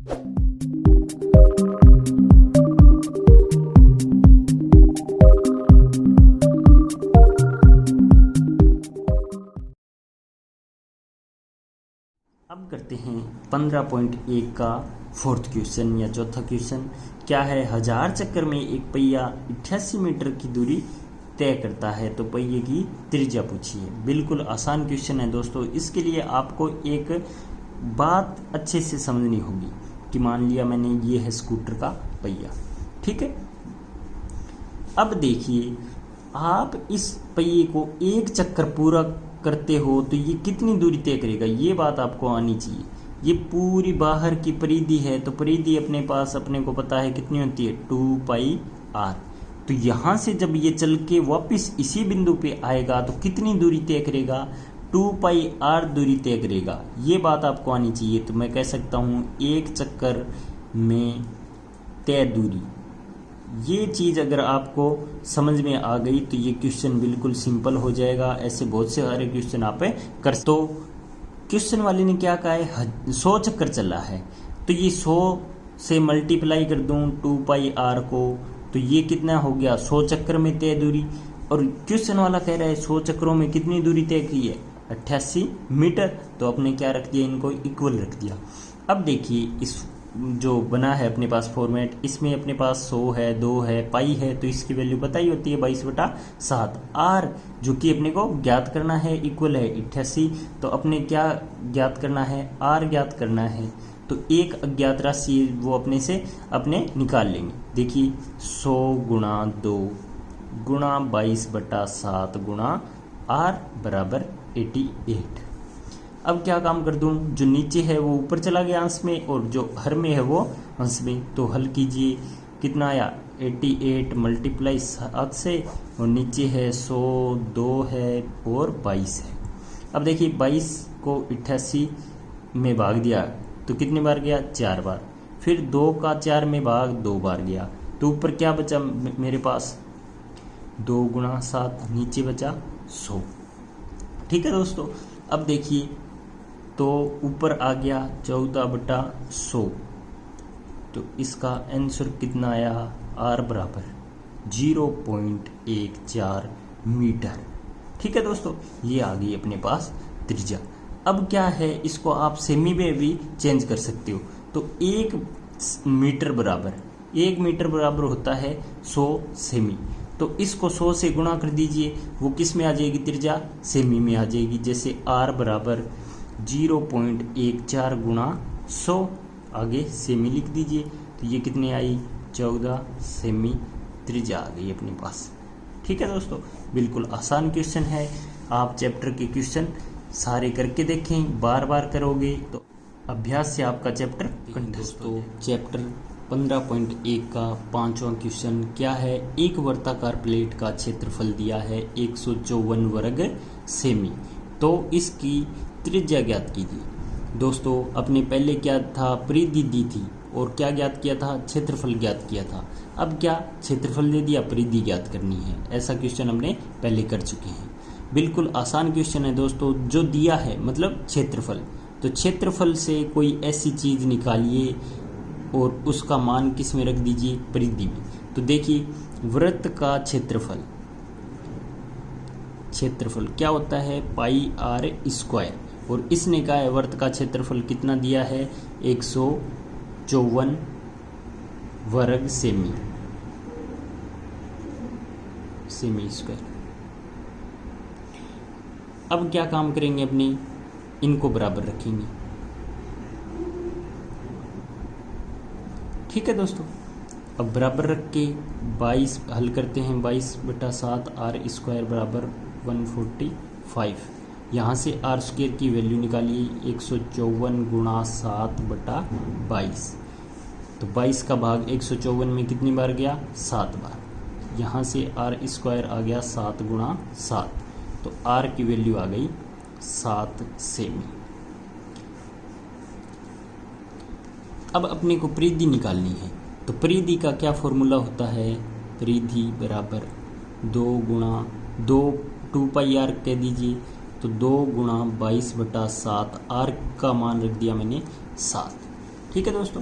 अब करते हैं 15.1 का फोर्थ क्वेश्चन या चौथा क्वेश्चन। क्या है, 1000 चक्कर में एक पहिया 88 मीटर की दूरी तय करता है तो पहिए की त्रिज्या पूछिए। बिल्कुल आसान क्वेश्चन है दोस्तों। इसके लिए आपको एक बात अच्छे से समझनी होगी कि मान लिया मैंने ये है स्कूटर का पहिया, ठीक है। अब देखिए, आप इस पहिए को एक चक्कर पूरा करते हो तो ये कितनी दूरी तय करेगा, ये बात आपको आनी चाहिए। ये पूरी बाहर की परिधि है, तो परिधि अपने पास अपने को पता है कितनी होती है, 2πr। तो यहाँ से जब ये चल के वापस इसी बिंदु पे आएगा तो कितनी दूरी तय करेगा, 2πr दूरी तय करेगा। ये बात आपको आनी चाहिए। तो मैं कह सकता हूँ एक चक्कर में तय दूरी। ये चीज़ अगर आपको समझ में आ गई तो ये क्वेश्चन बिल्कुल सिंपल हो जाएगा। ऐसे बहुत से सारे क्वेश्चन आप कर। तो क्वेश्चन वाले ने क्या कहा है, 100 चक्कर चला है, तो ये 100 से मल्टीप्लाई कर दूं 2πr को, तो ये कितना हो गया, 100 चक्कर में तय दूरी। और क्वेश्चन वाला कह रहा है 100 चक्करों में कितनी दूरी तय की है, 88 मीटर। तो अपने क्या रख दिया, इनको इक्वल रख दिया। अब देखिए, इस जो बना है अपने पास फॉर्मेट, इसमें अपने पास 100 है, 2 है, पाई है, तो इसकी वैल्यू पता ही होती है 22/7। आर जो कि अपने को ज्ञात करना है इक्वल है 88, तो अपने क्या ज्ञात करना है, आर ज्ञात करना है। तो एक अज्ञात राशि वो अपने से अपने निकाल लेंगे। देखिए 100 गुणा 2 गुणा 22/7 गुणा आर बराबर 88। अब क्या काम कर दूं, जो नीचे है वो ऊपर चला गया अंश में और जो हर में है वो अंश में। तो हल कीजिए, कितना आया 88 मल्टीप्लाई 7 से, और नीचे है 100, 2 है और 22 है। अब देखिए 22 को 88 में भाग दिया तो कितनी बार गया, 4 बार। फिर 2 का 4 में भाग 2 बार गया, तो ऊपर क्या बचा मेरे पास, 2 गुणा 7, नीचे बचा 100। ठीक है दोस्तों। अब देखिए, तो ऊपर आ गया 14/100, तो इसका आंसर कितना आया, आर बराबर 0.14 मीटर। ठीक है दोस्तों, ये आ गई अपने पास त्रिज्या। अब क्या है, इसको आप सेमी में भी चेंज कर सकते हो। तो 1 मीटर बराबर होता है 100 सेमी। तो इसको 100 से गुणा कर दीजिए, वो किस में आ जाएगी, त्रिज्या सेमी में आ जाएगी। जैसे आर बराबर 0.14 गुणा 100, आगे सेमी लिख दीजिए, तो ये कितनी आई, 14 सेमी त्रिज्या आ गई अपने पास। ठीक है दोस्तों, बिल्कुल आसान क्वेश्चन है। आप चैप्टर के क्वेश्चन सारे करके देखें, बार बार करोगे तो अभ्यास से आपका चैप्टर दोस्तों चैप्टर 15.1 का 5वां क्वेश्चन क्या है, एक वर्ताकार प्लेट का क्षेत्रफल दिया है 154 वर्ग सेमी, तो इसकी त्रिज्या ज्ञात कीजिए। दोस्तों अपने पहले क्या था, परिधि दी थी और क्या ज्ञात किया था, क्षेत्रफल ज्ञात किया था। अब क्या क्षेत्रफल दे दिया, परिधि ज्ञात करनी है। ऐसा क्वेश्चन हमने पहले कर चुके हैं। बिल्कुल आसान क्वेश्चन है दोस्तों। जो दिया है मतलब क्षेत्रफल, तो क्षेत्रफल से कोई ऐसी चीज़ निकालिए और उसका मान किस में रख दीजिए, परिधि में। तो देखिए वृत्त का क्षेत्रफल क्या होता है, πr²। और इसने कहा है वृत्त का क्षेत्रफल कितना दिया है, 154 वर्ग सेमी स्क्वायर। अब क्या काम करेंगे, अपनी इनको बराबर रखेंगे। ठीक है दोस्तों, अब बराबर रख के 22 हल करते हैं, 22/7 r² बराबर 145। यहाँ से r² की वैल्यू निकालिए, 154 गुणा 7/22। तो 22 का भाग 154 में कितनी बार गया, 7 बार। यहाँ से r² आ गया 7 गुणा 7, तो r की वैल्यू आ गई 7 सेमी। अब अपने को परिधि निकालनी है, तो परिधि का क्या फॉर्मूला होता है, परिधि बराबर 2πr कह दीजिए, तो 2 गुणा 22/7, r का मान रख दिया मैंने 7। ठीक है दोस्तों,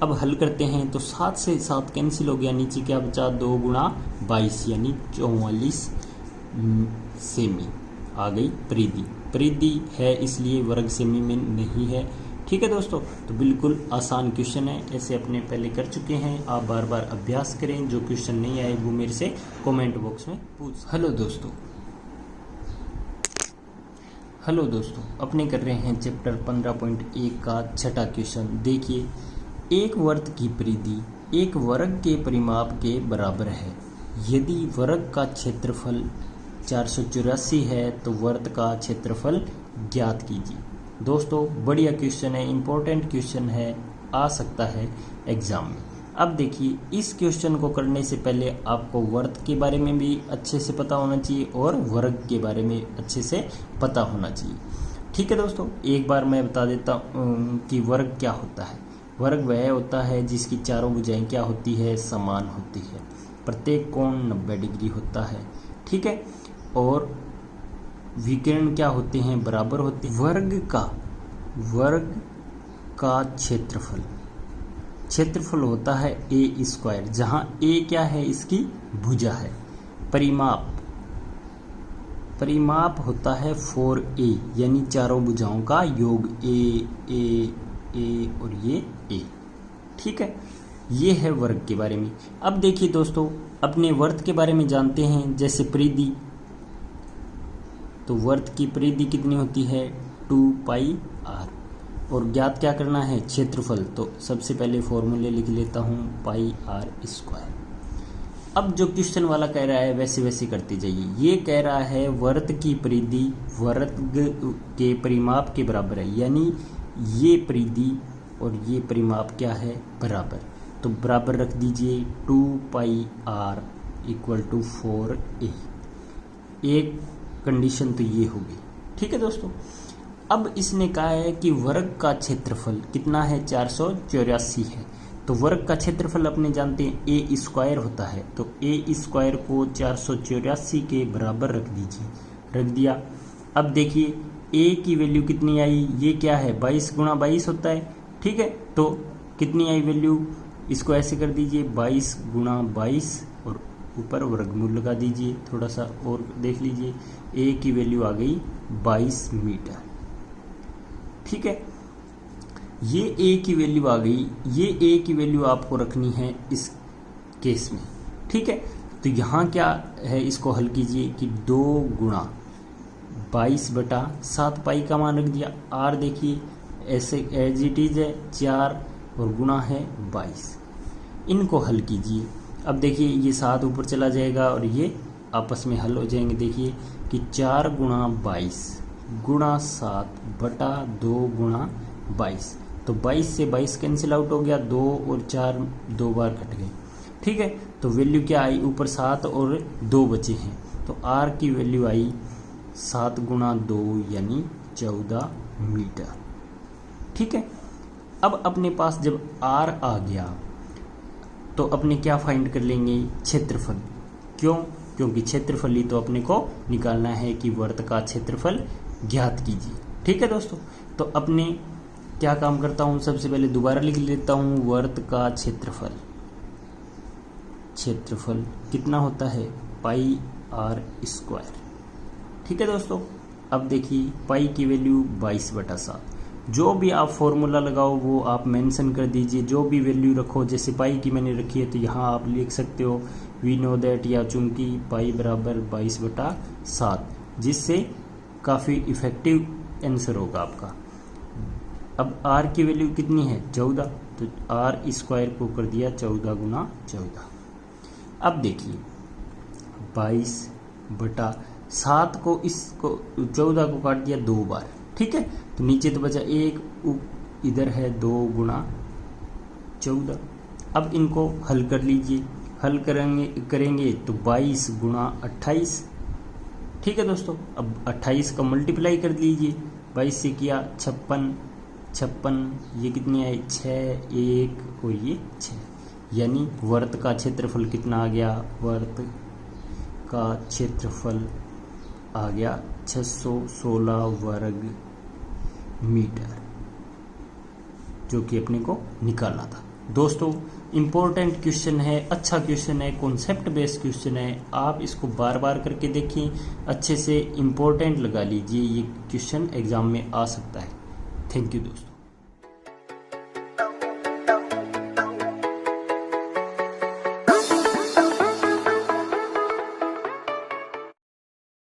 अब हल करते हैं तो 7 से 7 कैंसिल हो गया, नीचे क्या बचा 2 गुणा 22 यानी 44 सेमी आ गई परिधि। परिधि है इसलिए वर्ग सेमी में नहीं है। ठीक है दोस्तों, तो बिल्कुल आसान क्वेश्चन है, ऐसे अपने पहले कर चुके हैं, आप बार बार अभ्यास करें। जो क्वेश्चन नहीं आए वो मेरे से कमेंट बॉक्स में पूछ। हेलो दोस्तों, अपने कर रहे हैं चैप्टर 15.1 का छठा क्वेश्चन। देखिए, एक वर्ग की परिधि एक वर्ग के परिमाप के बराबर है। यदि वर्ग का क्षेत्रफल 484 है तो वर्ग का क्षेत्रफल ज्ञात कीजिए। दोस्तों बढ़िया क्वेश्चन है, इंपॉर्टेंट क्वेश्चन है, आ सकता है एग्जाम में। अब देखिए, इस क्वेश्चन को करने से पहले आपको वर्ग के बारे में भी अच्छे से पता होना चाहिए और वर्ग के बारे में अच्छे से पता होना चाहिए। ठीक है दोस्तों, एक बार मैं बता देता हूँ कि वर्ग क्या होता है। वर्ग वह होता है जिसकी चारों भुजाएं क्या होती है, समान होती है। प्रत्येक कोण 90 डिग्री होता है। ठीक है, और विकर्ण क्या होते हैं, बराबर होते हैं। वर्ग का क्षेत्रफल होता है ए स्क्वायर, जहां ए क्या है, इसकी भुजा है। परिमाप होता है 4a यानी चारों भुजाओं का योग, ए और ये ए। ठीक है, ये है वर्ग के बारे में। अब देखिए दोस्तों, अपने वर्ग के बारे में जानते हैं। जैसे परिधि, तो वर्ग की परिधि कितनी होती है 2πr, और ज्ञात क्या करना है, क्षेत्रफल। तो सबसे पहले फॉर्मूले लिख लेता हूँ, πr²। अब जो क्वेश्चन वाला कह रहा है वैसे वैसे करते जाइए। ये कह रहा है वर्ग की परिधि वर्ग के परिमाप के बराबर है, यानी ये परिधि और ये परिमाप क्या है, बराबर। तो बराबर रख दीजिए 2πr = 4a। एक कंडीशन तो ये होगी। ठीक है दोस्तों, अब इसने कहा है कि वर्ग का क्षेत्रफल कितना है, 484 है। तो वर्ग का क्षेत्रफल अपने जानते हैं ए स्क्वायर होता है, तो ए स्क्वायर को 484 के बराबर रख दीजिए। रख दिया। अब देखिए ए की वैल्यू कितनी आई, ये क्या है 22 × 22 होता है। ठीक है, तो कितनी आई वैल्यू, इसको ऐसे कर दीजिए 22 × 22 और ऊपर वर्गमूल लगा दीजिए। थोड़ा सा और देख लीजिए, ए की वैल्यू आ गई 22 मीटर। ठीक है, ये ए की वैल्यू आ गई। ये ए की वैल्यू आपको रखनी है इस केस में। ठीक है, तो यहाँ क्या है, इसको हल कीजिए कि 2 × 22/7 पाई का मान रख दिया। आर देखिए ऐसे एज इट इज है 4 और गुणा है 22। इनको हल कीजिए। अब देखिए ये 7 ऊपर चला जाएगा और ये आपस में हल हो जाएंगे। देखिए कि 4 × 22 × 7 बटा 2 × 22, तो 22 से 22 कैंसिल आउट हो गया, 2 और 4 2 बार कट गए। ठीक है, तो वैल्यू क्या आई, ऊपर 7 और 2 बचे हैं, तो आर की वैल्यू आई 7 × 2 यानी 14 मीटर। ठीक है, अब अपने पास जब आर आ गया तो अपने क्या फाइंड कर लेंगे, क्षेत्रफल। क्यों, क्योंकि क्षेत्रफल ही तो अपने को निकालना है कि वर्ग का क्षेत्रफल ज्ञात कीजिए। ठीक है दोस्तों, तो अपने क्या काम करता हूं, सबसे पहले दोबारा लिख लेता हूं, वर्ग का क्षेत्रफल कितना होता है πr²। ठीक है दोस्तों, अब देखिए पाई की वैल्यू 22/7। जो भी आप फॉर्मूला लगाओ वो आप मेंशन कर दीजिए, जो भी वैल्यू रखो। जैसे पाई की मैंने रखी है तो यहाँ आप लिख सकते हो वी नो दैट, या चूंकि पाई बराबर 22/7, जिससे काफ़ी इफेक्टिव आंसर होगा आपका। अब आर की वैल्यू कितनी है 14, तो r² को कर दिया 14 × 14। अब देखिए 22/7 को, इसको 14 को काट दिया 2 बार। ठीक है, तो नीचे तो बचा 1, इधर है 2 × 14। अब इनको हल कर लीजिए। हल करेंगे तो 22 × 28। ठीक है दोस्तों, अब 28 का मल्टीप्लाई कर लीजिए, 22 से किया 56, ये कितनी आई 6, 1 और ये 6, यानी वर्ग का क्षेत्रफल कितना आ गया, वर्ग का क्षेत्रफल आ गया 616 वर्ग मीटर, जो कि अपने को निकालना था। दोस्तों इम्पोर्टेंट क्वेश्चन है, अच्छा क्वेश्चन है, कॉन्सेप्ट बेस्ड क्वेश्चन है। आप इसको बार बार करके देखिए, अच्छे से इम्पोर्टेंट लगा लीजिए, ये क्वेश्चन एग्जाम में आ सकता है। थैंक यू दोस्तों।